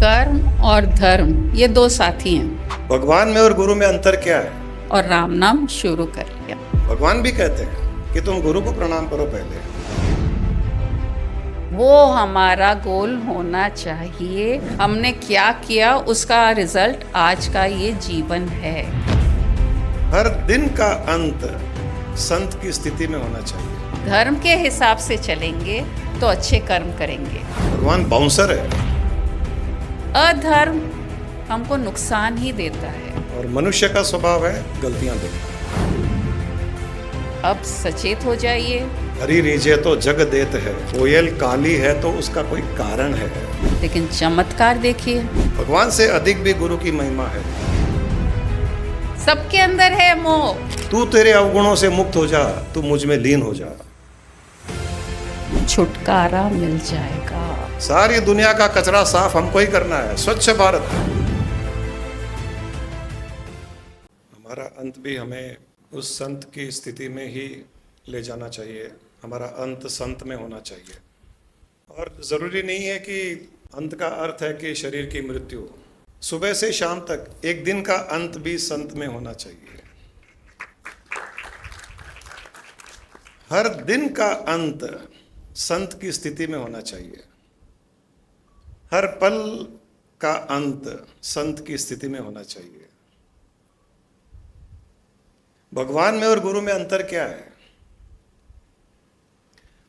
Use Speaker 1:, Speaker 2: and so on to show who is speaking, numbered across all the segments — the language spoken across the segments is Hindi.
Speaker 1: कर्म और धर्म ये दो साथी हैं।
Speaker 2: भगवान में और गुरु में अंतर क्या है?
Speaker 1: और राम नाम शुरू कर लिया।
Speaker 2: भगवान भी कहते हैं कि तुम गुरु को प्रणाम करो पहले।
Speaker 1: वो हमारा गोल होना चाहिए। हमने क्या किया उसका रिजल्ट आज का ये जीवन है।
Speaker 2: हर दिन का अंत संत की स्थिति में होना चाहिए।
Speaker 1: धर्म के हिसाब से चलेंगे तो अच्छे कर्म करेंगे।
Speaker 2: भगवान बाउंसर है
Speaker 1: अधर्म हमको नुकसान ही देता है।
Speaker 2: और मनुष्य का स्वभाव है गलतियां देना।
Speaker 1: अब सचेत हो जाइए।
Speaker 2: हरी रीझे तो जग देत है, कोयल काली है तो उसका कोई कारण है।
Speaker 1: लेकिन चमत्कार देखिए,
Speaker 2: भगवान से अधिक भी गुरु की महिमा है।
Speaker 1: सबके अंदर है मोह।
Speaker 2: तू तेरे अवगुणों से मुक्त हो जा, तू मुझ में लीन हो जा।
Speaker 1: छुटकारा मिल जाएगा।
Speaker 2: सारी दुनिया का कचरा साफ हमको ही करना है। स्वच्छ भारत। हमारा अंत भी हमें उस संत की स्थिति में ही ले जाना चाहिए। हमारा अंत संत में होना चाहिए। और ज़रूरी नहीं है कि अंत का अर्थ है कि शरीर की मृत्यु। सुबह से शाम तक एक दिन का अंत भी संत में होना चाहिए। हर दिन का अंत संत की स्थिति में होना चाहिए। हर पल का अंत संत की स्थिति में होना चाहिए। भगवान में और गुरु में अंतर क्या है?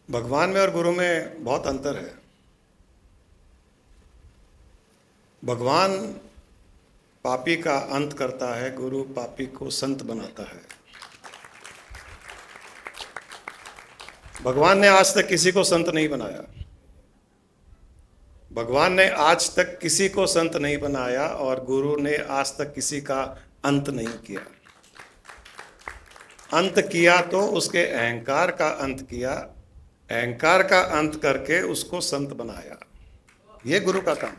Speaker 2: भगवान में और गुरु में बहुत अंतर है। भगवान पापी का अंत करता है, गुरु पापी को संत बनाता है। भगवान ने आज तक किसी को संत नहीं बनाया। भगवान ने आज तक किसी को संत नहीं बनाया और गुरु ने आज तक किसी का अंत नहीं किया। अंत किया तो उसके अहंकार का अंत किया, अहंकार का अंत करके उसको संत बनाया। यह गुरु का काम।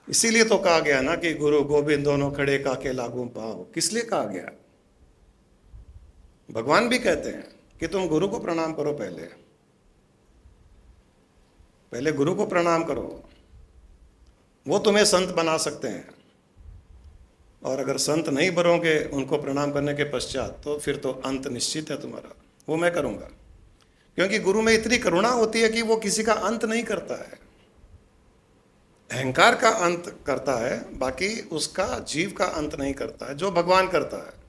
Speaker 2: इसीलिए तो कहा गया ना कि गुरु गोविंद दोनों खड़े काके लागू पाओ। किस लिए कहा गया? भगवान भी कहते हैं कि तुम गुरु को प्रणाम करो पहले। पहले गुरु को प्रणाम करो, वो तुम्हें संत बना सकते हैं। और अगर संत नहीं बनोगे उनको प्रणाम करने के पश्चात, तो फिर तो अंत निश्चित है तुम्हारा। वो मैं करूंगा, क्योंकि गुरु में इतनी करुणा होती है कि वो किसी का अंत नहीं करता है। अहंकार का अंत करता है, बाकी उसका जीव का अंत नहीं करता है, जो भगवान करता है।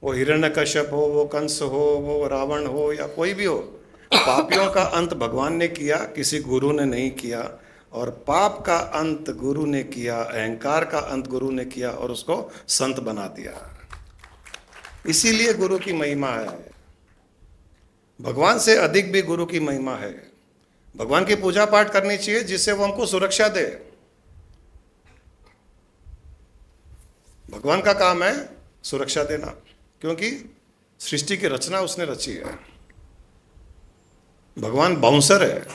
Speaker 2: वो हिरण्यकश्यप हो, वो कंस हो, वो रावण हो, या कोई भी हो, पापियों का अंत भगवान ने किया, किसी गुरु ने नहीं किया। और पाप का अंत गुरु ने किया, अहंकार का अंत गुरु ने किया और उसको संत बना दिया। इसीलिए गुरु की महिमा है। भगवान से अधिक भी गुरु की महिमा है। भगवान की पूजा पाठ करनी चाहिए जिससे वो हमको सुरक्षा दे। भगवान का काम है सुरक्षा देना, क्योंकि सृष्टि की रचना उसने रची है। भगवान बाउंसर है,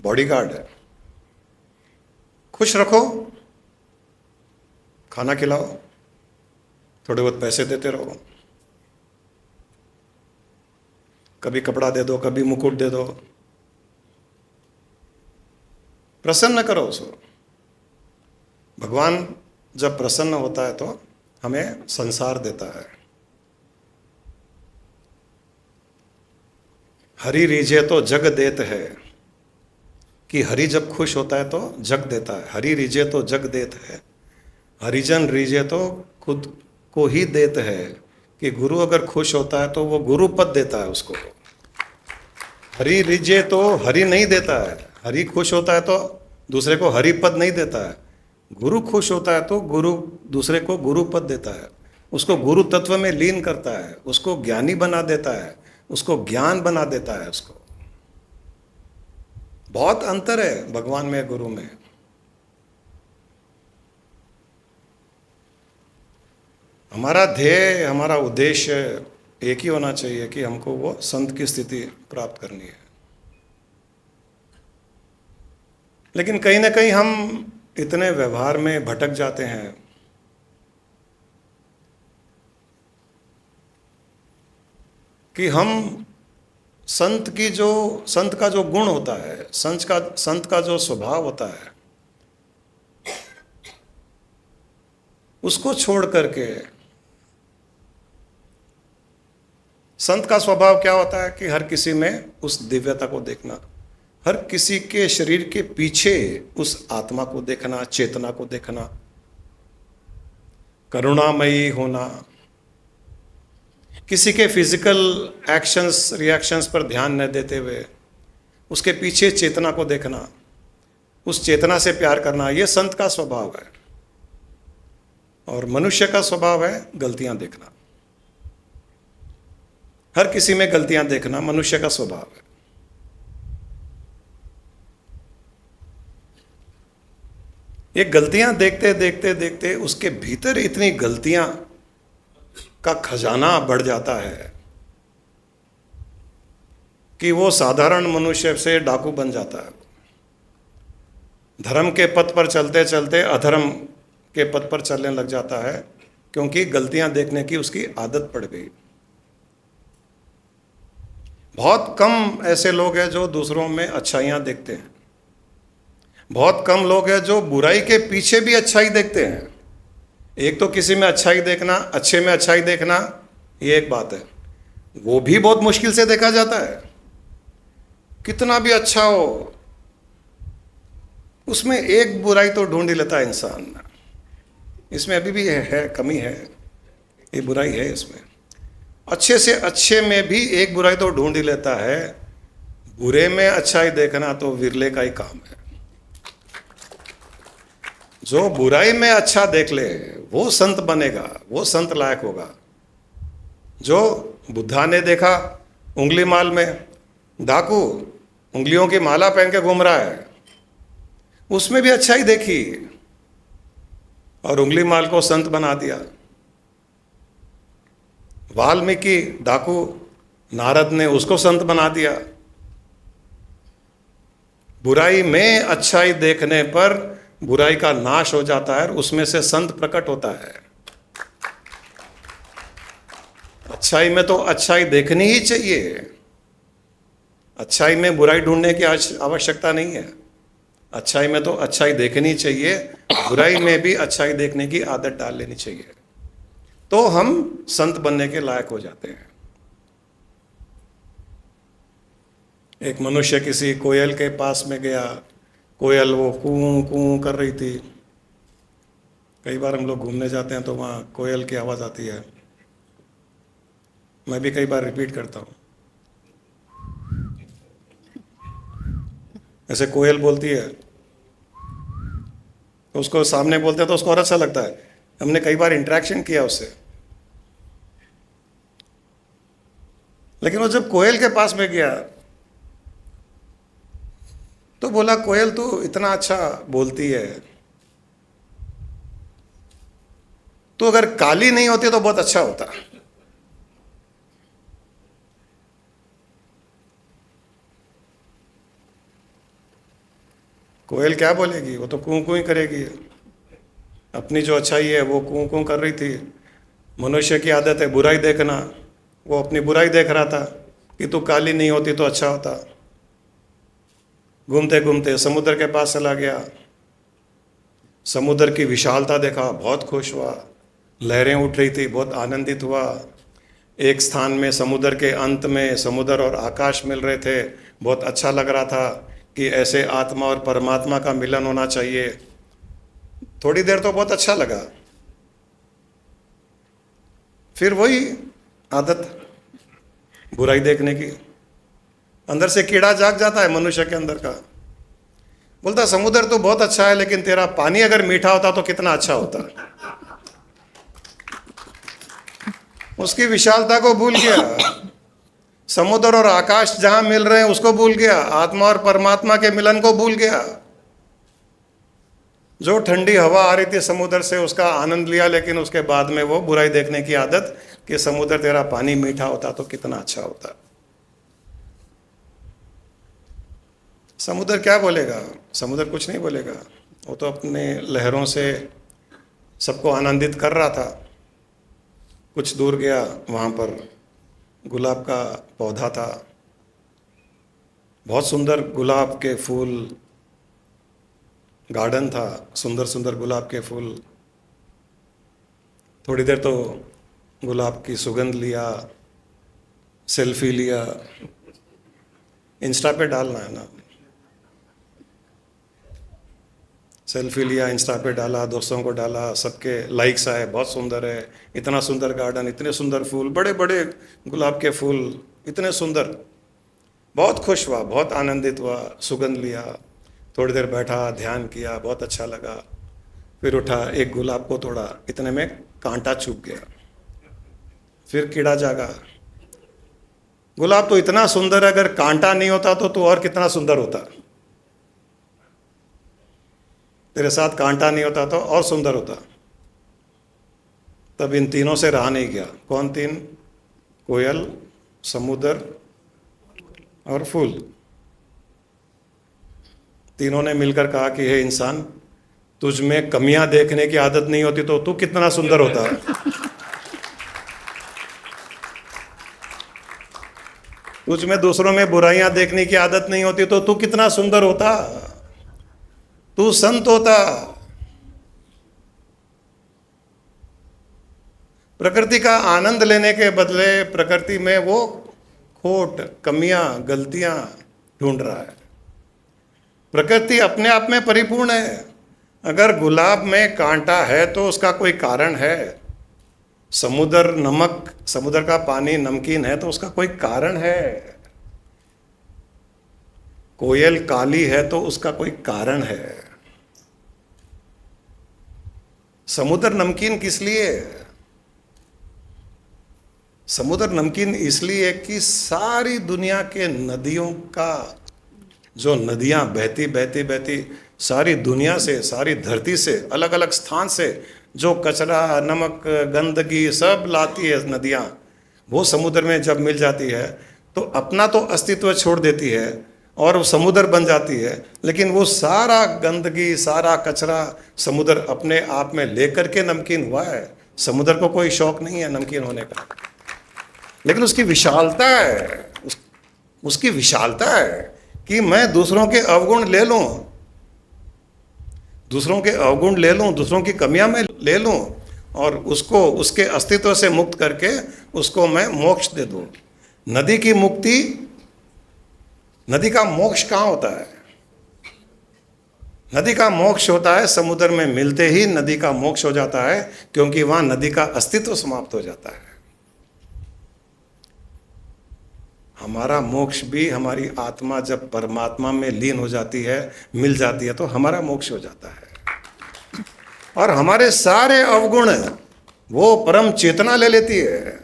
Speaker 2: बॉडीगार्ड है। खुश रखो, खाना खिलाओ, थोड़े बहुत पैसे देते रहो, कभी कपड़ा दे दो, कभी मुकुट दे दो, प्रसन्न करो उसको। भगवान जब प्रसन्न होता है तो हमें संसार देता है। हरि रीझे तो जग देत है, कि हरि जब खुश होता है तो जग देता है। हरि रीझे तो जग देत है, हरिजन रीझे तो खुद को ही देत है। कि गुरु अगर खुश होता है तो वो गुरु पद देता है उसको। हरि रीझे तो हरि नहीं देता है। हरि खुश होता है तो दूसरे को हरि पद नहीं देता है। गुरु खुश होता है तो गुरु दूसरे को गुरु पद देता है, उसको गुरु तत्व में लीन करता है, उसको ज्ञानी बना देता है, उसको ज्ञान बना देता है। उसको बहुत अंतर है भगवान में गुरु में। हमारा ध्येय, हमारा उद्देश्य एक ही होना चाहिए कि हमको वो संत की स्थिति प्राप्त करनी है। लेकिन कहीं ना कहीं हम इतने व्यवहार में भटक जाते हैं कि हम संत का जो गुण होता है, संत का जो स्वभाव होता है, उसको छोड़ करके संत का स्वभाव क्या होता है कि हर किसी में उस दिव्यता को देखना, हर किसी के शरीर के पीछे उस आत्मा को देखना, चेतना को देखना, करुणामयी होना, किसी के फिजिकल एक्शंस रिएक्शंस पर ध्यान न देते हुए उसके पीछे चेतना को देखना, उस चेतना से प्यार करना, यह संत का स्वभाव है। और मनुष्य का स्वभाव है गलतियां देखना, हर किसी में गलतियां देखना मनुष्य का स्वभाव है। ये गलतियां देखते देखते देखते उसके भीतर इतनी गलतियां का खजाना बढ़ जाता है कि वो साधारण मनुष्य से डाकू बन जाता है। धर्म के पथ पर चलते चलते अधर्म के पथ पर चलने लग जाता है, क्योंकि गलतियां देखने की उसकी आदत पड़ गई। बहुत कम ऐसे लोग हैं जो दूसरों में अच्छाइयां देखते हैं, बहुत कम लोग हैं जो बुराई के पीछे भी अच्छाई देखते हैं। एक तो किसी में अच्छाई देखना, अच्छे में अच्छाई देखना, ये एक बात है, वो भी बहुत मुश्किल से देखा जाता है। कितना भी अच्छा हो उसमें एक बुराई तो ढूंढ ही लेता है इंसान। इसमें अभी भी है कमी है, ये बुराई है इसमें। अच्छे से अच्छे में भी एक बुराई तो ढूंढ ही लेता है, बुरे में अच्छाई देखना तो विरले का ही काम है। जो बुराई में अच्छा देख ले वो संत बनेगा, वो संत लायक होगा। जो बुद्धा ने देखा उंगली माल में डाकू उंगलियों की माला पहन के घूम रहा है, उसमें भी अच्छाई देखी और उंगली माल को संत बना दिया। वाल्मीकि डाकू, नारद ने उसको संत बना दिया। बुराई में अच्छाई देखने पर बुराई का नाश हो जाता है और उसमें से संत प्रकट होता है। अच्छाई में तो अच्छाई देखनी ही चाहिए, अच्छाई में बुराई ढूंढने की आवश्यकता नहीं है। अच्छाई में तो अच्छाई देखनी चाहिए, बुराई में भी अच्छाई देखने की आदत डाल लेनी चाहिए, तो हम संत बनने के लायक हो जाते हैं। एक मनुष्य किसी कोयल के पास में गया, कोयल वो कूं कूं कर रही थी। कई बार हम लोग घूमने जाते हैं तो वहाँ कोयल की आवाज़ आती है, मैं भी कई बार रिपीट करता हूँ। ऐसे कोयल बोलती है तो उसको सामने बोलते हैं तो उसको और अच्छा लगता है। हमने कई बार इंटरेक्शन किया उससे, लेकिन वो जब कोयल के पास में गया तो बोला, कोयल तो इतना अच्छा बोलती है, तो अगर काली नहीं होती तो बहुत अच्छा होता। कोयल क्या बोलेगी, वो तो कूं कूं ही करेगी। अपनी जो अच्छाई है वो कूं कूं कर रही थी। मनुष्य की आदत है बुराई देखना, वो अपनी बुराई देख रहा था कि तू काली नहीं होती तो अच्छा होता। घूमते घूमते समुद्र के पास चला गया, समुद्र की विशालता देखा, बहुत खुश हुआ, लहरें उठ रही थी, बहुत आनंदित हुआ। एक स्थान में समुद्र के अंत में समुद्र और आकाश मिल रहे थे, बहुत अच्छा लग रहा था कि ऐसे आत्मा और परमात्मा का मिलन होना चाहिए। थोड़ी देर तो बहुत अच्छा लगा, फिर वही आदत बुराई देखने की। अंदर से कीड़ा जाग जाता है मनुष्य के अंदर का, बोलता समुद्र तो बहुत अच्छा है, लेकिन तेरा पानी अगर मीठा होता तो कितना अच्छा होता। उसकी विशालता को भूल गया, समुद्र और आकाश जहां मिल रहे हैं उसको भूल गया, आत्मा और परमात्मा के मिलन को भूल गया। जो ठंडी हवा आ रही थी समुद्र से उसका आनंद लिया, लेकिन उसके बाद में वो बुराई देखने की आदत कि समुद्र तेरा पानी मीठा होता तो कितना अच्छा होता। समुद्र क्या बोलेगा, समुद्र कुछ नहीं बोलेगा, वो तो अपने लहरों से सबको आनंदित कर रहा था। कुछ दूर गया, वहाँ पर गुलाब का पौधा था, बहुत सुंदर गुलाब के फूल, गार्डन था, सुंदर सुंदर गुलाब के फूल। थोड़ी देर तो गुलाब की सुगंध लिया, सेल्फी लिया, इंस्टा पे डालना है ना, सेल्फी लिया, इंस्टा पे डाला, दोस्तों को डाला, सबके लाइक्स आए, बहुत सुंदर है, इतना सुंदर गार्डन, इतने सुंदर फूल, बड़े बड़े गुलाब के फूल, इतने सुंदर। बहुत खुश हुआ, बहुत आनंदित हुआ, सुगंध लिया, थोड़ी देर बैठा, ध्यान किया, बहुत अच्छा लगा। फिर उठा, एक गुलाब को तोड़ा, इतने में कांटा चुभ गया। फिर कीड़ा जागा। गुलाब तो इतना सुंदर है, अगर कांटा नहीं होता तो और कितना सुंदर होता। तेरे साथ कांटा नहीं होता तो और सुंदर होता। तब इन तीनों से रहा नहीं गया। कौन तीन? कोयल, समुद्र और फूल। तीनों ने मिलकर कहा कि हे इंसान, तुझ में कमियां देखने की आदत नहीं होती तो तू कितना सुंदर होता। तुझ में दूसरों में बुराइयां देखने की आदत नहीं होती तो तू कितना सुंदर होता, तू संत होता। प्रकृति का आनंद लेने के बदले प्रकृति में वो खोट, कमियां, गलतियां ढूंढ रहा है। प्रकृति अपने आप में परिपूर्ण है। अगर गुलाब में कांटा है तो उसका कोई कारण है। समुद्र नमक, समुद्र का पानी नमकीन है तो उसका कोई कारण है। कोयल काली है तो उसका कोई कारण है। समुद्र नमकीन किस लिए? समुद्र नमकीन इसलिए कि सारी दुनिया के नदियों का, जो नदियां बहती बहती बहती सारी दुनिया से, सारी धरती से, अलग अलग स्थान से जो कचरा, नमक, गंदगी सब लाती है नदियां, वो समुद्र में जब मिल जाती है तो अपना तो अस्तित्व छोड़ देती है और वो समुद्र बन जाती है। लेकिन वो सारा गंदगी, सारा कचरा समुद्र अपने आप में लेकर के नमकीन हुआ है। समुद्र को कोई शौक नहीं है नमकीन होने का, लेकिन उसकी विशालता है, उसकी विशालता है कि मैं दूसरों के अवगुण ले लूं, दूसरों के अवगुण ले लूं, दूसरों की कमियां मैं ले लूं और उसको उसके अस्तित्व से मुक्त करके उसको मैं मोक्ष दे दूं। नदी की मुक्ति, नदी का मोक्ष कहाँ होता है? नदी का मोक्ष होता है समुद्र में मिलते ही नदी का मोक्ष हो जाता है, क्योंकि वहां नदी का अस्तित्व समाप्त हो जाता है। हमारा मोक्ष भी, हमारी आत्मा जब परमात्मा में लीन हो जाती है, मिल जाती है, तो हमारा मोक्ष हो जाता है। और हमारे सारे अवगुण वो परम चेतना ले लेती है।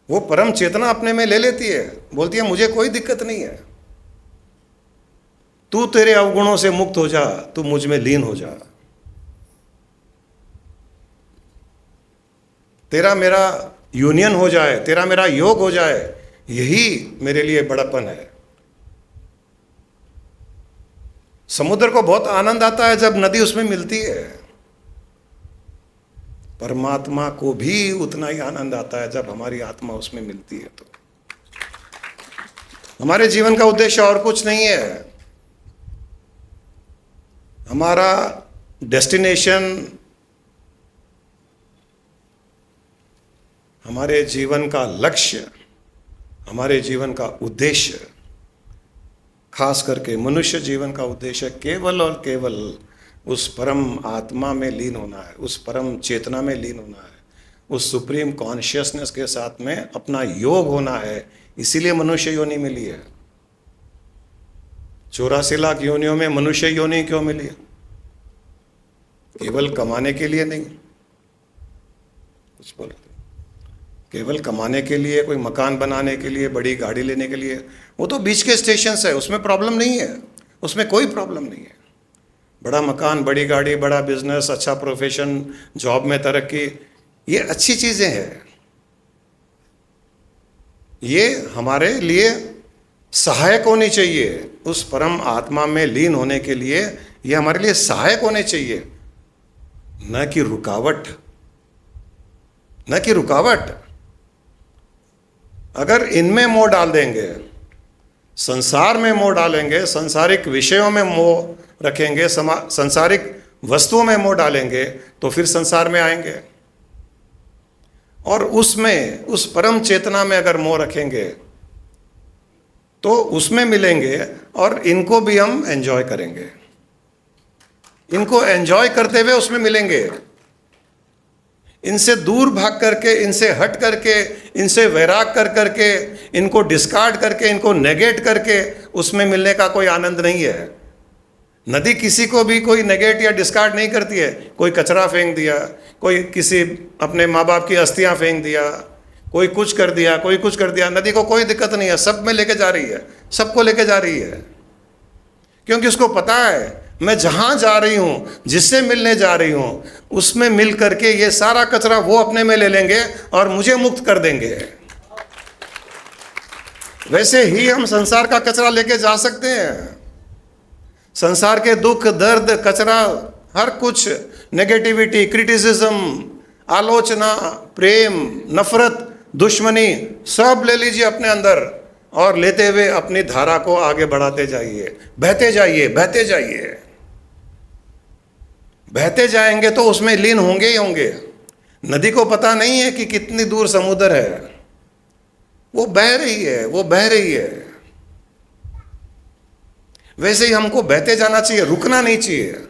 Speaker 2: वो परम चेतना अपने में ले लेती है, बोलती है मुझे कोई दिक्कत नहीं है, तू तेरे अवगुणों से मुक्त हो जा, तू मुझ में लीन हो जा। तेरा मेरा यूनियन हो जाए, तेरा मेरा योग हो जाए, यही मेरे लिए बड़प्पन है। समुद्र को बहुत आनंद आता है जब नदी उसमें मिलती है। परमात्मा को भी उतना ही आनंद आता है जब हमारी आत्मा उसमें मिलती है। तो हमारे जीवन का उद्देश्य और कुछ नहीं है। हमारा डेस्टिनेशन, हमारे जीवन का लक्ष्य, हमारे जीवन का उद्देश्य, खास करके मनुष्य जीवन का उद्देश्य केवल और केवल उस परम आत्मा में लीन होना है, उस परम चेतना में लीन होना है, उस सुप्रीम कॉन्शियसनेस के साथ में अपना योग होना है। इसीलिए मनुष्य योनि मिली है। 84 लाख योनियों में मनुष्य योनि क्यों मिली है? केवल कमाने के लिए नहीं। कुछ बोल, केवल कमाने के लिए, कोई मकान बनाने के लिए, बड़ी गाड़ी लेने के लिए, वो तो बीच के स्टेशन है, उसमें प्रॉब्लम नहीं है, उसमें कोई प्रॉब्लम नहीं है। बड़ा मकान, बड़ी गाड़ी, बड़ा बिजनेस, अच्छा प्रोफेशन, जॉब में तरक्की, ये अच्छी चीज़ें हैं। ये हमारे लिए सहायक होनी चाहिए। उस परम आत्मा में लीन होने के लिए ये हमारे लिए सहायक होने चाहिए, न कि रुकावट, न कि रुकावट। अगर इनमें मोह डाल देंगे संसार में मोह डालेंगे, संसारिक विषयों में मोह रखेंगे, संसारिक वस्तुओं में मोह डालेंगे, तो फिर संसार में आएंगे। और उसमें, उस परम चेतना में अगर मोह रखेंगे तो उसमें मिलेंगे, और इनको भी हम एंजॉय करेंगे। इनको एंजॉय करते हुए उसमें मिलेंगे। इनसे दूर भाग करके, इनसे हट करके, इनसे वैराग कर करके, इनको डिस्कार्ड करके, इनको नेगेट करके उसमें मिलने का कोई आनंद नहीं है। नदी किसी को भी कोई नेगेट या डिस्कार्ड नहीं करती है। कोई कचरा फेंक दिया, कोई किसी अपने माँ बाप की अस्थियां फेंक दिया, कोई कुछ कर दिया, कोई कुछ कर दिया, नदी को कोई दिक्कत नहीं है, सब में लेके जा रही है, सबको लेके जा रही है। क्योंकि उसको पता है मैं जहां जा रही हूं, जिससे मिलने जा रही हूं, उसमें मिल करके ये सारा कचरा वो अपने में ले लेंगे और मुझे मुक्त कर देंगे। वैसे ही हम संसार का कचरा लेके जा सकते हैं। संसार के दुख, दर्द, कचरा, हर कुछ, नेगेटिविटी, क्रिटिसिज्म, आलोचना, प्रेम, नफरत, दुश्मनी, सब ले लीजिए अपने अंदर, और लेते हुए अपनी धारा को आगे बढ़ाते जाइए। बहते जाइए, बहते जाइए। बहते जाएंगे तो उसमें लीन होंगे ही होंगे। नदी को पता नहीं है कि कितनी दूर समुद्र है, वो बह रही है, वो बह रही है। वैसे ही हमको बहते जाना चाहिए, रुकना नहीं चाहिए।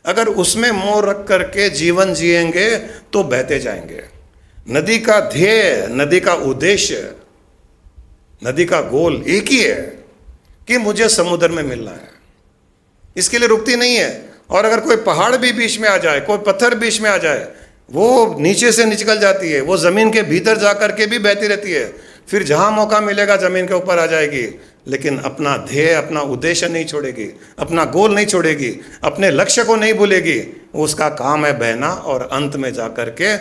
Speaker 2: अगर उसमें मोह रख करके जीवन जिएंगे तो बहते जाएंगे। नदी का ध्येय, नदी का उद्देश्य, नदी का गोल एक ही है कि मुझे समुद्र में मिलना है। इसके लिए रुकती नहीं है। और अगर कोई पहाड़ भी बीच में आ जाए, कोई पत्थर बीच में आ जाए, वो नीचे से निकल जाती है, वो ज़मीन के भीतर जा करके भी बहती रहती है। फिर जहाँ मौका मिलेगा ज़मीन के ऊपर आ जाएगी, लेकिन अपना ध्येय, अपना उद्देश्य नहीं छोड़ेगी, अपना गोल नहीं छोड़ेगी, अपने लक्ष्य को नहीं भूलेगी। उसका काम है बहना और अंत में जा करके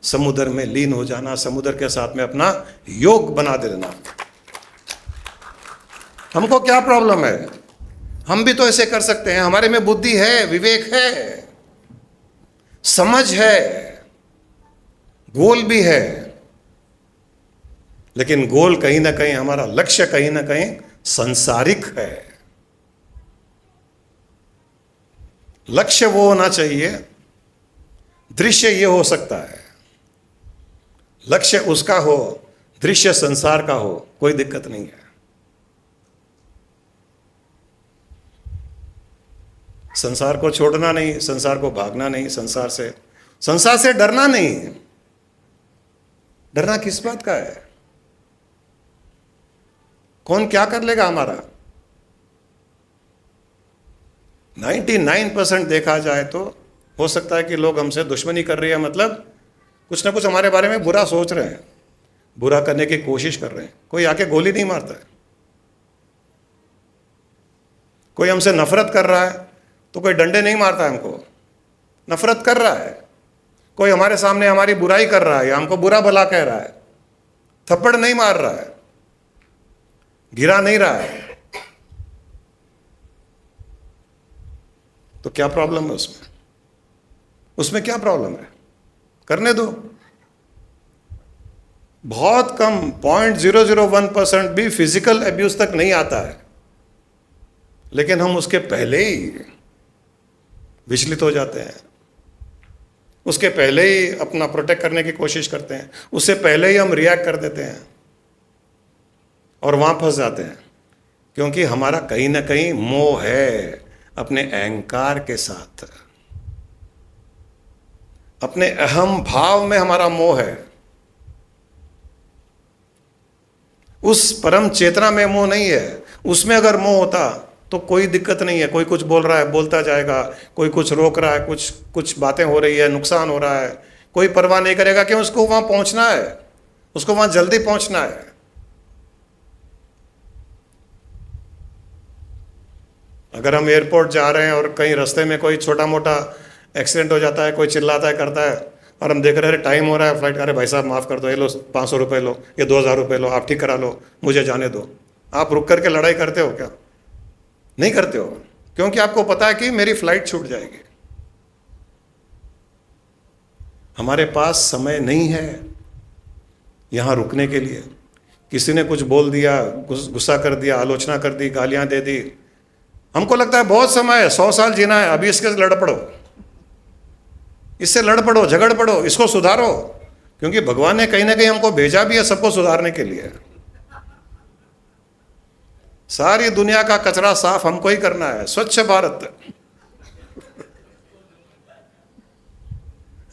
Speaker 2: समुद्र में लीन हो जाना, समुद्र के साथ में अपना योग बना देना। हमको क्या प्रॉब्लम है? हम भी तो ऐसे कर सकते हैं। हमारे में बुद्धि है, विवेक है, समझ है, गोल भी है। लेकिन गोल कहीं ना कहीं, हमारा लक्ष्य कहीं ना कहीं सांसारिक है। लक्ष्य वो होना चाहिए, दृश्य ये हो सकता है, लक्ष्य उसका हो, दृश्य संसार का हो, कोई दिक्कत नहीं है। संसार को छोड़ना नहीं, संसार को भागना नहीं, संसार से डरना नहीं। डरना किस बात का है? कौन क्या कर लेगा हमारा? 99% देखा जाए तो हो सकता है कि लोग हमसे दुश्मनी कर रही है, मतलब कुछ ना कुछ हमारे बारे में बुरा सोच रहे हैं, बुरा करने की कोशिश कर रहे हैं। कोई आके गोली नहीं मारता है। कोई हमसे नफरत कर रहा है तो कोई डंडे नहीं मारता है हमको, नफरत कर रहा है। कोई हमारे सामने हमारी बुराई कर रहा है या हमको बुरा भला कह रहा है, थप्पड़ नहीं मार रहा है, गिरा नहीं रहा है, तो क्या प्रॉब्लम है उसमें? उसमें क्या प्रॉब्लम है? करने दो। बहुत कम 0.001% भी फिजिकल एब्यूज तक नहीं आता है, लेकिन हम उसके पहले ही विचलित हो जाते हैं, उसके पहले ही अपना प्रोटेक्ट करने की कोशिश करते हैं, उससे पहले ही हम रिएक्ट कर देते हैं और वहां फंस जाते हैं। क्योंकि हमारा कहीं ना कहीं मोह है अपने अहंकार के साथ, अपने अहम भाव में हमारा मोह है। उस परम चेतना में मोह नहीं है। उसमें अगर मोह होता तो कोई दिक्कत नहीं है। कोई कुछ बोल रहा है, बोलता जाएगा, कोई कुछ रोक रहा है, कुछ बातें हो रही है, नुकसान हो रहा है, कोई परवाह नहीं करेगा कि उसको वहां पहुंचना है, उसको वहां जल्दी पहुंचना है। अगर हम एयरपोर्ट जा रहे हैं और कहीं रास्ते में कोई छोटा मोटा एक्सीडेंट हो जाता है, कोई चिल्लाता है, करता है, और हम देख रहे हैं टाइम हो रहा है फ्लाइट, अरे भाई साहब माफ़ कर दो, ये लो 500 रुपये लो, ये 2000 रुपये लो, आप ठीक करा लो, मुझे जाने दो। आप रुक करके लड़ाई करते हो क्या? नहीं करते हो, क्योंकि आपको पता है कि मेरी फ्लाइट छूट जाएगी। हमारे पास समय नहीं है यहां रुकने के लिए, किसी ने कुछ बोल दिया, गुस्सा कर दिया, आलोचना कर दी, गालियां दे दी, हमको लगता है बहुत समय है, 100 साल जीना है, अभी इसके लड़ पड़ो, इससे लड़ पड़ो, झगड़ पड़ो, इसको सुधारो, क्योंकि भगवान ने कहीं ना कहीं हमको भेजा भी है सबको सुधारने के लिए। सारी दुनिया का कचरा साफ हमको ही करना है, स्वच्छ भारत।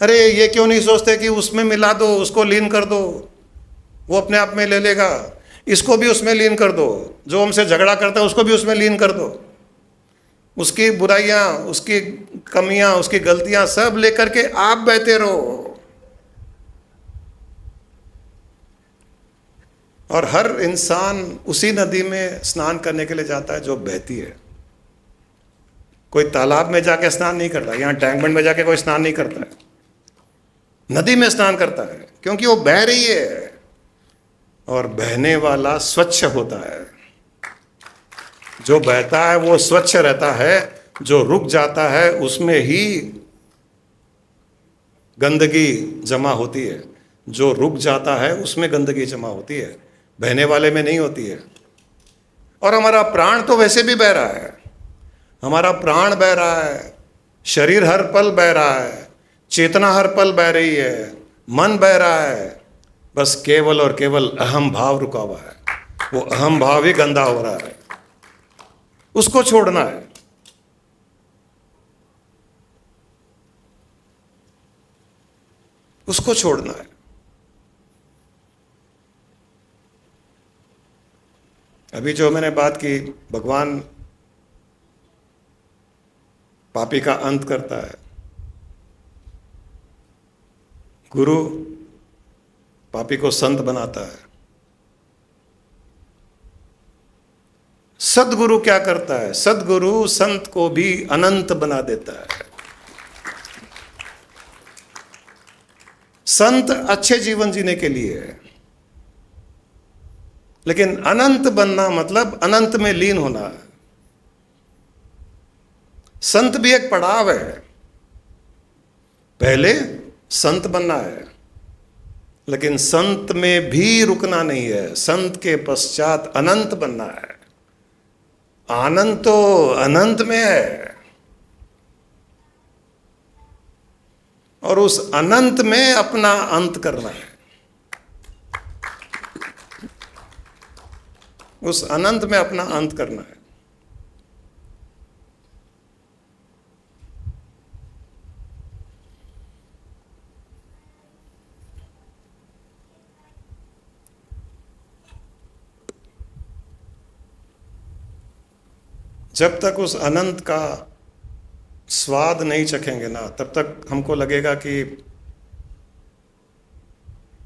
Speaker 2: अरे ये क्यों नहीं सोचते कि उसमें मिला दो, उसको लीन कर दो, वो अपने आप में ले लेगा, इसको भी उसमें लीन कर दो, जो हमसे झगड़ा करता है उसको भी उसमें लीन कर दो, उसकी बुराइयां, उसकी कमियां, उसकी गलतियां सब लेकर के आप बहते रहो। और हर इंसान उसी नदी में स्नान करने के लिए जाता है जो बहती है। कोई तालाब में जाके स्नान नहीं करता, यहाँ टैंक बंड में जाके कोई स्नान नहीं करता है, नदी में स्नान करता है, क्योंकि वो बह रही है और बहने वाला स्वच्छ होता है। जो बहता है वो स्वच्छ रहता है, जो रुक जाता है उसमें ही गंदगी जमा होती है, जो रुक जाता है उसमें गंदगी जमा होती है, बहने वाले में नहीं होती है। और हमारा प्राण तो वैसे भी बह रहा है, हमारा प्राण बह रहा है, शरीर हर पल बह रहा है, चेतना हर पल बह रही है, मन बह रहा है, बस केवल और केवल अहम भाव रुका हुआ है। वो अहम भाव ही गंदा हो रहा है, उसको छोड़ना है। उसको छोड़ना है। अभी जो मैंने बात की, भगवान पापी का अंत करता है, गुरु पापी को संत बनाता है। सद्गुरु क्या करता है? सद्गुरु संत को भी अनंत बना देता है। संत अच्छे जीवन जीने के लिए है, लेकिन अनंत बनना मतलब अनंत में लीन होना है। संत भी एक पड़ाव है, पहले संत बनना है, लेकिन संत में भी रुकना नहीं है, संत के पश्चात अनंत बनना है। आनंद तो अनंत में है, और उस अनंत में अपना अंत करना है। उस अनंत में अपना अंत करना है। जब तक उस अनंत का स्वाद नहीं चखेंगे ना, तब तक हमको लगेगा कि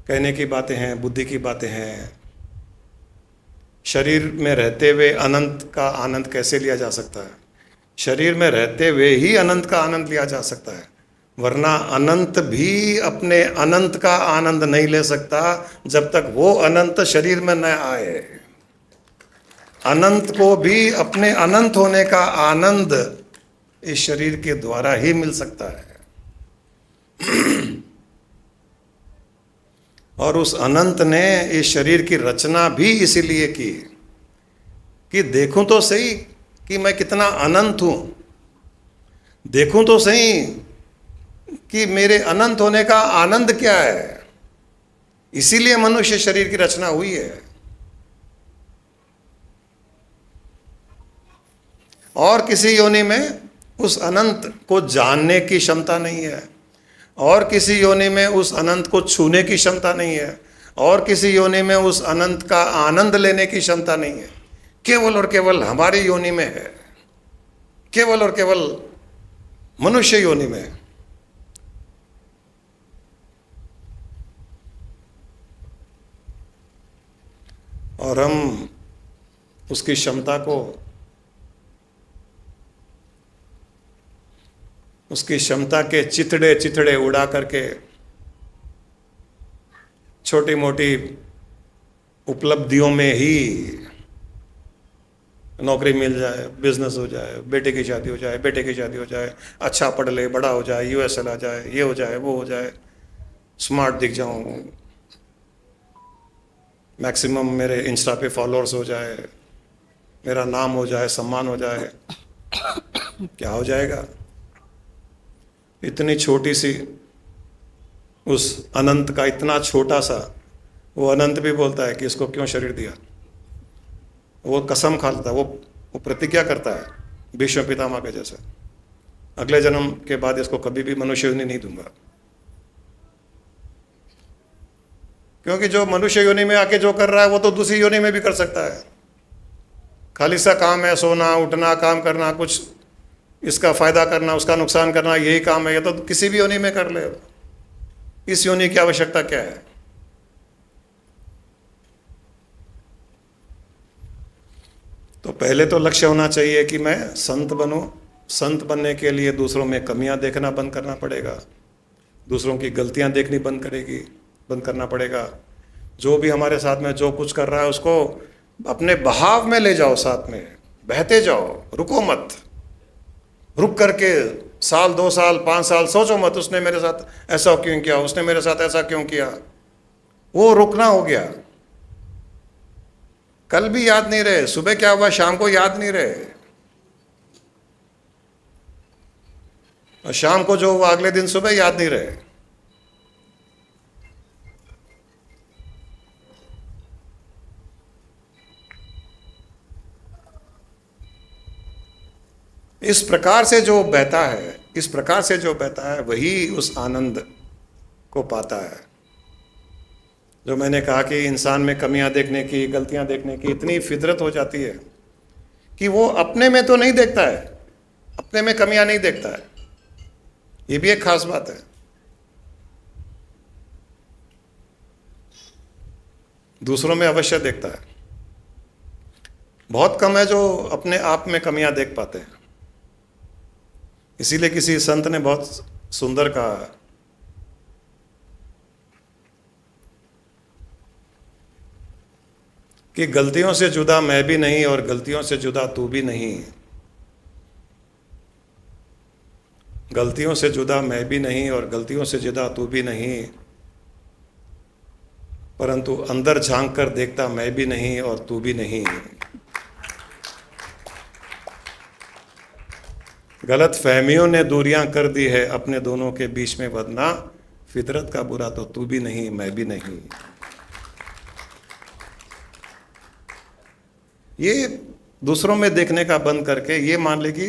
Speaker 2: कहने की बातें हैं, बुद्धि की बातें हैं। शरीर में रहते हुए अनंत का आनंद कैसे लिया जा सकता है? शरीर में रहते हुए ही अनंत का आनंद लिया जा सकता है, वरना अनंत भी अपने अनंत का आनंद नहीं ले सकता जब तक वो अनंत शरीर में न आए। अनंत को भी अपने अनंत होने का आनंद इस शरीर के द्वारा ही मिल सकता है। और उस अनंत ने इस शरीर की रचना भी इसीलिए की कि देखूं तो सही कि मैं कितना अनंत हूं, देखूं तो सही कि मेरे अनंत होने का आनंद क्या है। इसीलिए मनुष्य शरीर की रचना हुई है। और किसी योनि में उस अनंत को जानने की क्षमता नहीं है, और किसी योनि में उस अनंत को छूने की क्षमता नहीं है, और किसी योनि में उस अनंत का आनंद लेने की क्षमता नहीं है। केवल और केवल हमारी योनि में है, केवल और केवल मनुष्य योनि में है। और हम उसकी क्षमता को, उसकी क्षमता के चिथड़े चिथड़े उड़ा करके छोटी मोटी उपलब्धियों में ही नौकरी मिल जाए, बिजनेस हो जाए, बेटे की शादी हो जाए, बेटे की शादी हो जाए, अच्छा पढ़ ले, बड़ा हो जाए, यूएस चला जाए, ये हो जाए, वो हो जाए, स्मार्ट दिख जाऊं, मैक्सिमम मेरे इंस्टा पे फॉलोअर्स हो जाए, मेरा नाम हो जाए, सम्मान हो जाए, क्या हो जाएगा? इतनी छोटी सी उस अनंत का इतना छोटा सा, वो अनंत भी बोलता है कि इसको क्यों शरीर दिया। वो कसम खाता है, वो प्रतिज्ञा करता है भीष्म पितामह के जैसा, अगले जन्म के बाद इसको कभी भी मनुष्य योनि नहीं दूंगा। क्योंकि जो मनुष्य योनि में आके जो कर रहा है वो तो दूसरी योनि में भी कर सकता है। खाली सा काम है, सोना उठना, काम करना, कुछ इसका फायदा करना, उसका नुकसान करना, यही काम है। ये तो किसी भी योनि में कर ले, इस योनि की आवश्यकता क्या है? तो पहले तो लक्ष्य होना चाहिए कि मैं संत बनूं। संत बनने के लिए दूसरों में कमियां देखना बंद करना पड़ेगा, दूसरों की गलतियां देखनी बंद करना पड़ेगा। जो भी हमारे साथ में जो कुछ कर रहा है उसको अपने बहाव में ले जाओ, साथ में बहते जाओ, रुको मत। रुक करके साल 2 साल 5 साल सोचो मत उसने मेरे साथ ऐसा क्यों किया, उसने मेरे साथ ऐसा क्यों किया। वो रुकना हो गया। कल भी याद नहीं रहे, सुबह क्या हुआ शाम को याद नहीं रहे, और शाम को जो हुआ अगले दिन सुबह याद नहीं रहे। इस प्रकार से जो बहता है, इस प्रकार से जो बहता है वही उस आनंद को पाता है। जो मैंने कहा कि इंसान में कमियां देखने की, गलतियां देखने की इतनी फितरत हो जाती है कि वो अपने में तो नहीं देखता है, अपने में कमियां नहीं देखता है। ये भी एक खास बात है। दूसरों में अवश्य देखता है। बहुत कम है जो अपने आप में कमियां देख पाते हैं। इसीलिए किसी संत ने बहुत सुंदर कहा कि गलतियों से जुदा मैं भी नहीं और गलतियों से जुदा तू भी नहीं। गलतियों से जुदा मैं भी नहीं और गलतियों से जुदा तू भी नहीं, परंतु अंदर झांक कर देखता मैं भी नहीं और तू भी नहीं। गलत फहमियों ने दूरियां कर दी है अपने दोनों के बीच में, वरना फितरत का बुरा तो तू भी नहीं मैं भी नहीं। ये दूसरों में देखने का बंद करके ये मान ले कि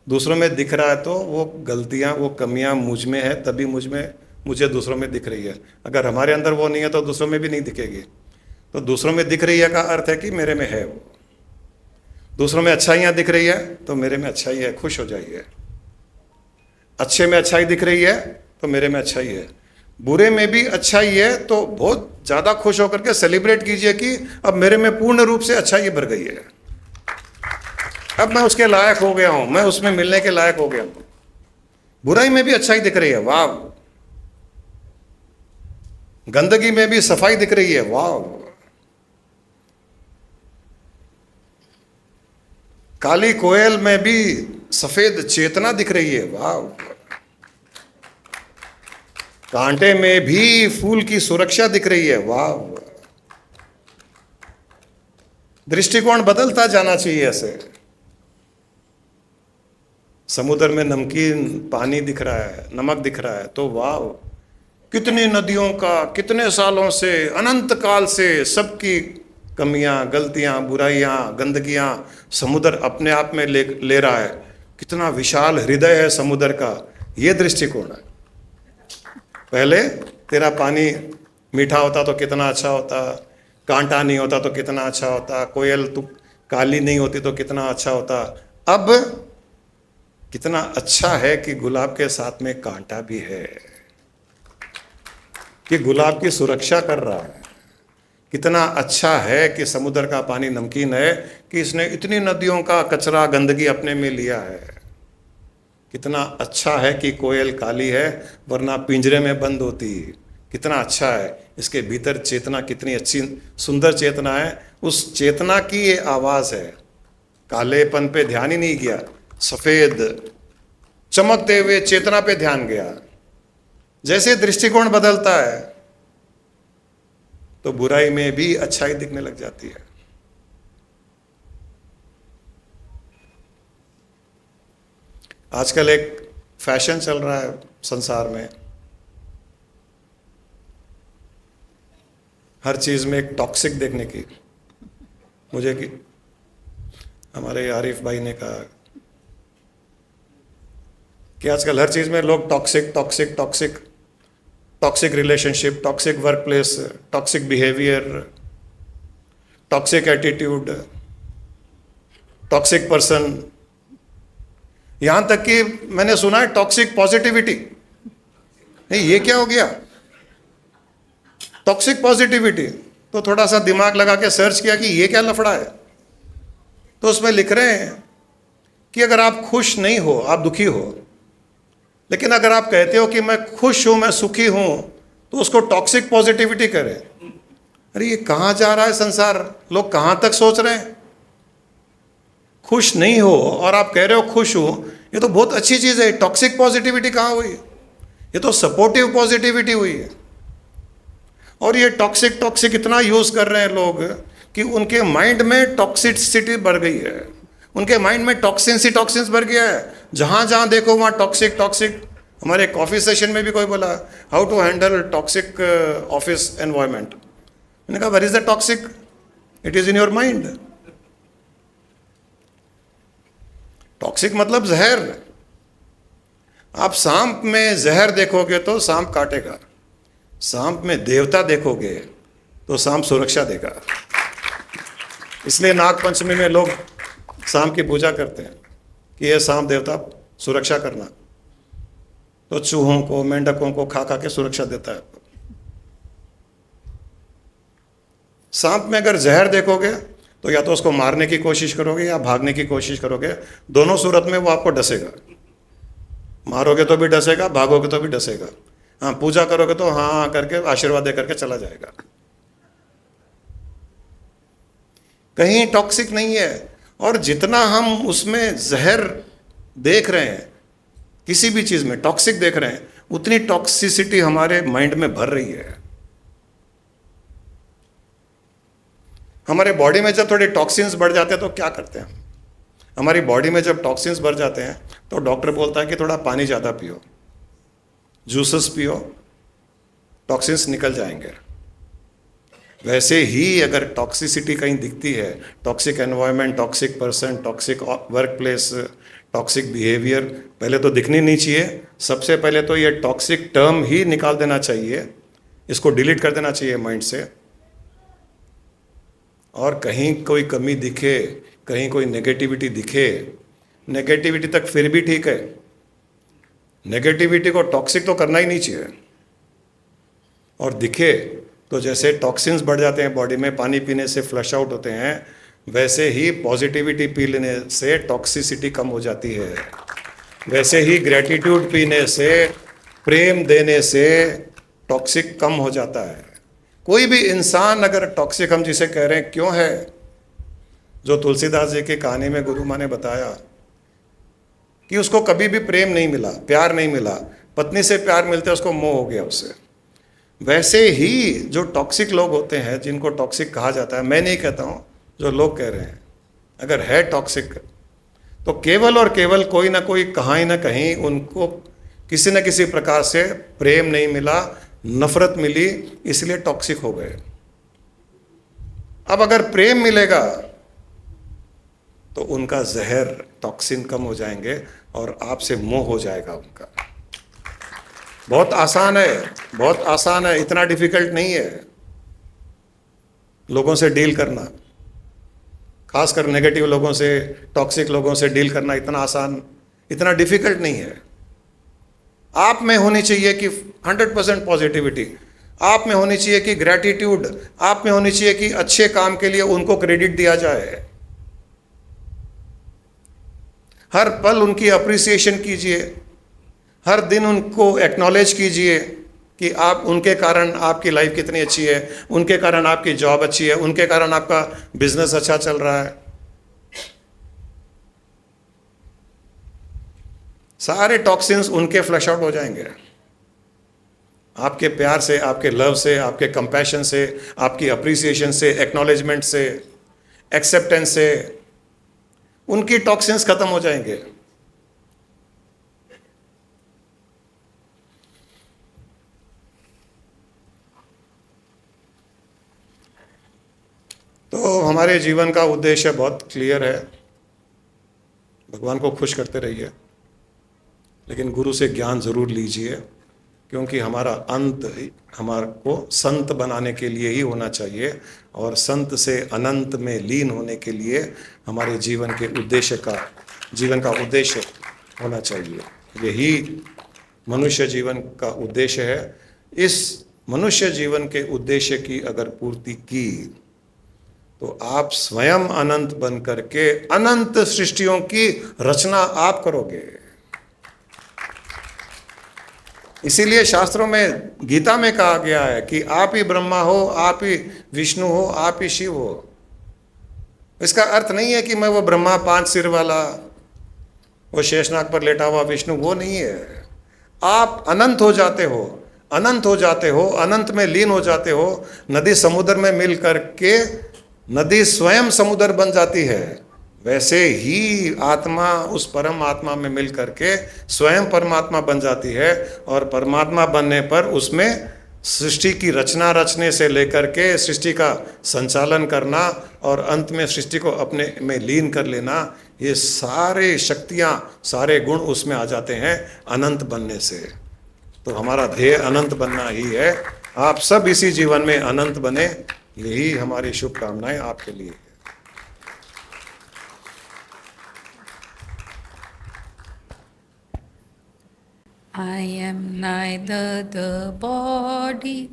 Speaker 2: दूसरों में दिख रहा है तो वो गलतियां, वो कमियां मुझ में है, तभी मुझे दूसरों में दिख रही है। अगर हमारे अंदर वो नहीं है तो दूसरों में भी नहीं दिखेगी। तो दूसरों में दिख रही है का अर्थ है कि मेरे में है वो। दूसरों में अच्छाइयाँ दिख रही है तो मेरे में अच्छाई है, खुश हो जाइए। अच्छे में अच्छाई दिख रही है तो मेरे में अच्छाई है। बुरे में भी अच्छाई है तो बहुत ज़्यादा खुश होकर के सेलिब्रेट कीजिए कि अब मेरे में पूर्ण रूप से अच्छाई भर गई है, अब मैं उसके लायक हो गया हूं, मैं उसमें मिलने के लायक हो गया हूं। बुराई में भी अच्छाई दिख रही है, वाह। गंदगी में भी सफाई दिख रही है, वाह। काली कोयल में भी सफेद चेतना दिख रही है, वाह। कांटे में भी फूल की सुरक्षा दिख रही है, वाह। दृष्टिकोण बदलता जाना चाहिए ऐसे। समुद्र में नमकीन पानी दिख रहा है, नमक दिख रहा है तो वाह, कितनी नदियों का, कितने सालों से, अनंत काल से सबकी कमियां, गलतियां, बुराइयां, गंदगियां समुद्र अपने आप में ले रहा है। कितना विशाल हृदय है समुद्र का, ये दृष्टिकोण है। पहले तेरा पानी मीठा होता तो कितना अच्छा होता, कांटा नहीं होता तो कितना अच्छा होता, कोयल तू काली नहीं होती तो कितना अच्छा होता। अब कितना अच्छा है कि गुलाब के साथ में कांटा भी है, कि गुलाब की सुरक्षा कर रहा है। कितना अच्छा है कि समुद्र का पानी नमकीन है, कि इसने इतनी नदियों का कचरा, गंदगी अपने में लिया है। कितना अच्छा है कि कोयल काली है वरना पिंजरे में बंद होती। कितना अच्छा है, इसके भीतर चेतना कितनी अच्छी सुंदर चेतना है। उस चेतना की ये आवाज़ है। कालेपन पे ध्यान ही नहीं गया, सफ़ेद चमकते हुए चेतना पे ध्यान गया। जैसे दृष्टिकोण बदलता है तो बुराई में भी अच्छाई दिखने लग जाती है। आजकल एक फैशन चल रहा है संसार में, हर चीज में एक टॉक्सिक देखने की। मुझे कि हमारे आरिफ भाई ने कहा कि आजकल हर चीज में लोग toxic toxic toxic, toxic relationship, toxic work place, toxic behaviour, toxic attitude, toxic person, यहां तक कि मैंने सुना है टॉक्सिक पॉजिटिविटी। नहीं, ये क्या हो गया टॉक्सिक पॉजिटिविटी? तो थोड़ा सा दिमाग लगा के सर्च किया कि ये क्या लफड़ा है। तो उसमें लिख रहे हैं कि अगर आप खुश नहीं हो, आप दुखी हो, लेकिन अगर आप कहते हो कि मैं खुश हूं, मैं सुखी हूं, तो उसको टॉक्सिक पॉजिटिविटी करें। अरे ये कहां जा रहा है संसार, लोग कहां तक सोच रहे हैं। खुश नहीं हो और आप कह रहे हो खुश हूं, ये तो बहुत अच्छी चीज है। टॉक्सिक पॉजिटिविटी कहां हुई? ये तो सपोर्टिव पॉजिटिविटी हुई है। और ये टॉक्सिक टॉक्सिक इतना यूज कर रहे हैं लोग कि उनके माइंड में टॉक्सिसिटी बढ़ गई है, उनके माइंड में टॉक्सिन्स भर गया है। जहां जहां देखो वहां टॉक्सिक टॉक्सिक। हमारे कॉफी सेशन में भी कोई बोला how to handle toxic office environment. मैंने कहा where is the toxic? It is in your mind. Toxic मतलब जहर। आप सांप में जहर देखोगे तो सांप काटेगा, सांप में देवता देखोगे तो सांप सुरक्षा देगा। इसलिए नाग पंचमी में लोग सांप की पूजा करते हैं कि यह सांप देवता सुरक्षा करना, तो चूहों को, मेंढकों को खा खा के सुरक्षा देता है। सांप में अगर जहर देखोगे तो या तो उसको मारने की कोशिश करोगे या भागने की कोशिश करोगे। दोनों सूरत में वो आपको डसेगा। मारोगे तो भी डसेगा, भागोगे तो भी डसेगा। हाँ, पूजा करोगे तो हाँ हाँ करके आशीर्वाद दे करके चला जाएगा। कहीं टॉक्सिक नहीं है। और जितना हम उसमें जहर देख रहे हैं, किसी भी चीज में टॉक्सिक देख रहे हैं, उतनी टॉक्सिसिटी हमारे माइंड में भर रही है। हमारे बॉडी में जब थोड़े टॉक्सिन्स बढ़ जाते हैं तो क्या करते हैं? हमारी बॉडी में जब टॉक्सिन्स बढ़ जाते हैं तो डॉक्टर बोलता है कि थोड़ा पानी ज़्यादा पियो, जूसेस पियो, टॉक्सिन्स निकल जाएंगे। वैसे ही अगर टॉक्सिसिटी कहीं दिखती है, toxic environment, toxic person, toxic work place, toxic behaviour, पहले तो दिखनी नहीं चाहिए। सबसे पहले तो ये टॉक्सिक टर्म ही निकाल देना चाहिए, इसको डिलीट कर देना चाहिए माइंड से। और कहीं कोई कमी दिखे, कहीं कोई नेगेटिविटी दिखे, नेगेटिविटी तक फिर भी ठीक है, नेगेटिविटी को टॉक्सिक तो करना ही नहीं चाहिए। और दिखे तो जैसे टॉक्सिन्स बढ़ जाते हैं बॉडी में, पानी पीने से फ्लश आउट होते हैं, वैसे ही पॉजिटिविटी पी लेने से टॉक्सिसिटी कम हो जाती है। वैसे ही ग्रेटिट्यूड पीने से, प्रेम देने से टॉक्सिक कम हो जाता है। कोई भी इंसान अगर टॉक्सिक हम जिसे कह रहे हैं क्यों है, जो तुलसीदास जी की कहानी में गुरु माँ ने बताया कि उसको कभी भी प्रेम नहीं मिला, प्यार नहीं मिला, पत्नी से प्यार मिलते उसको मोह हो गया उससे। वैसे ही जो टॉक्सिक लोग होते हैं, जिनको टॉक्सिक कहा जाता है, मैं नहीं कहता हूँ, जो लोग कह रहे हैं, अगर है टॉक्सिक तो केवल और केवल कोई ना कोई कहीं ना कहीं उनको किसी न किसी प्रकार से प्रेम नहीं मिला, नफरत मिली, इसलिए टॉक्सिक हो गए। अब अगर प्रेम मिलेगा तो उनका जहर, टॉक्सिन कम हो जाएंगे और आपसे मोह हो जाएगा उनका। बहुत आसान है, बहुत आसान है, इतना डिफिकल्ट नहीं है लोगों से डील करना, खासकर नेगेटिव लोगों से, टॉक्सिक लोगों से डील करना इतना आसान, इतना डिफिकल्ट नहीं है। आप में होनी चाहिए कि 100% पॉजिटिविटी, आप में होनी चाहिए कि ग्रैटिट्यूड, आप में होनी चाहिए कि अच्छे काम के लिए उनको क्रेडिट दिया जाए। हर पल उनकी अप्रिसिएशन कीजिए, हर दिन उनको एक्नॉलेज कीजिए कि आप, उनके कारण आपकी लाइफ कितनी अच्छी है, उनके कारण आपकी जॉब अच्छी है, उनके कारण आपका बिजनेस अच्छा चल रहा है। सारे टॉक्सिन्स उनके फ्लश आउट हो जाएंगे। आपके प्यार से, आपके लव से, आपके कंपैशन से, आपकी अप्रिसिएशन से, एक्नॉलेजमेंट से, एक्सेप्टेंस से उनकी टॉक्सिन्स खत्म हो जाएंगे। तो हमारे जीवन का उद्देश्य बहुत क्लियर है, भगवान को खुश करते रहिए, लेकिन गुरु से ज्ञान जरूर लीजिए, क्योंकि हमारा अंत हमारे को संत बनाने के लिए ही होना चाहिए, और संत से अनंत में लीन होने के लिए हमारे जीवन का उद्देश्य होना चाहिए। यही मनुष्य जीवन का उद्देश्य है। इस मनुष्य जीवन के उद्देश्य की अगर पूर्ति की तो आप स्वयं अनंत बन करके अनंत सृष्टियों की रचना आप करोगे। इसीलिए शास्त्रों में, गीता में कहा गया है कि आप ही ब्रह्मा हो, आप ही विष्णु हो, आप ही शिव हो। इसका अर्थ नहीं है कि मैं वो ब्रह्मा 5 सिर वाला, वो शेषनाग पर लेटा हुआ विष्णु, वो नहीं है। आप अनंत हो जाते हो, अनंत हो जाते हो, अनंत में लीन हो जाते हो। नदी समुद्र में मिल करके नदी स्वयं समुद्र बन जाती है, वैसे ही आत्मा उस परम आत्मा में मिल करके स्वयं परमात्मा बन जाती है। और परमात्मा बनने पर उसमें सृष्टि की रचना रचने से लेकर के सृष्टि का संचालन करना और अंत में सृष्टि को अपने में लीन कर लेना, ये सारे शक्तियाँ, सारे गुण उसमें आ जाते हैं अनंत बनने से। तो हमारा ध्येय अनंत बनना ही है। आप सब इसी जीवन में अनंत बने, यही हमारी शुभकामनाएं आपके लिए।
Speaker 1: I am neither the body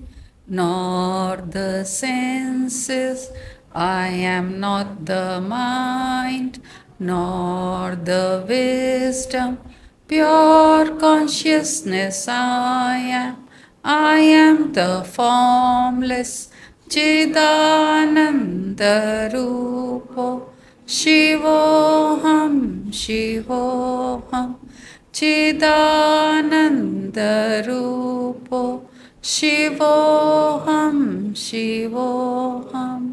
Speaker 1: nor the senses. I am not the mind nor the wisdom. Pure consciousness I am. I am the formless Chidananda Rupo. Shivoham, Shivoham. Chidananda Rupo. Shivoham, Shivoham.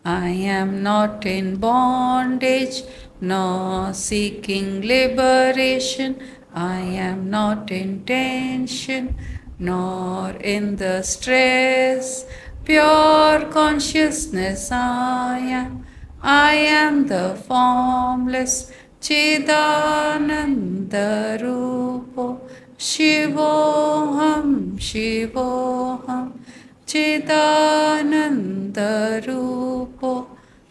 Speaker 1: I am not in bondage nor seeking liberation. I am not in tension nor in the stress. Pure consciousness I am. I am the formless Chidananda Rupo. Shivoham, Shivoham. Chidananda Rupo.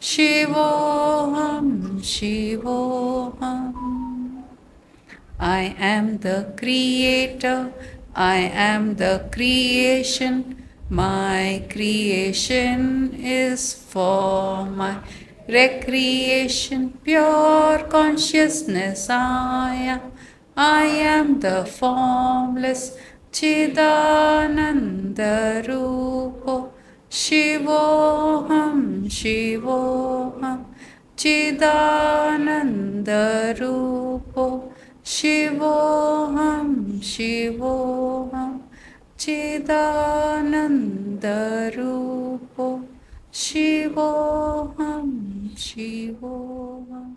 Speaker 1: Shivoham, Shivoham. I am the creator. I am the creation. My creation is for my recreation. Pure consciousness I am. I am the formless Chidananda Rupo. Shivoham, Shivoham. Chidananda Rupo. Shivoham, Shivoham. Chidananda Rupo. Shivoham, Shivoham.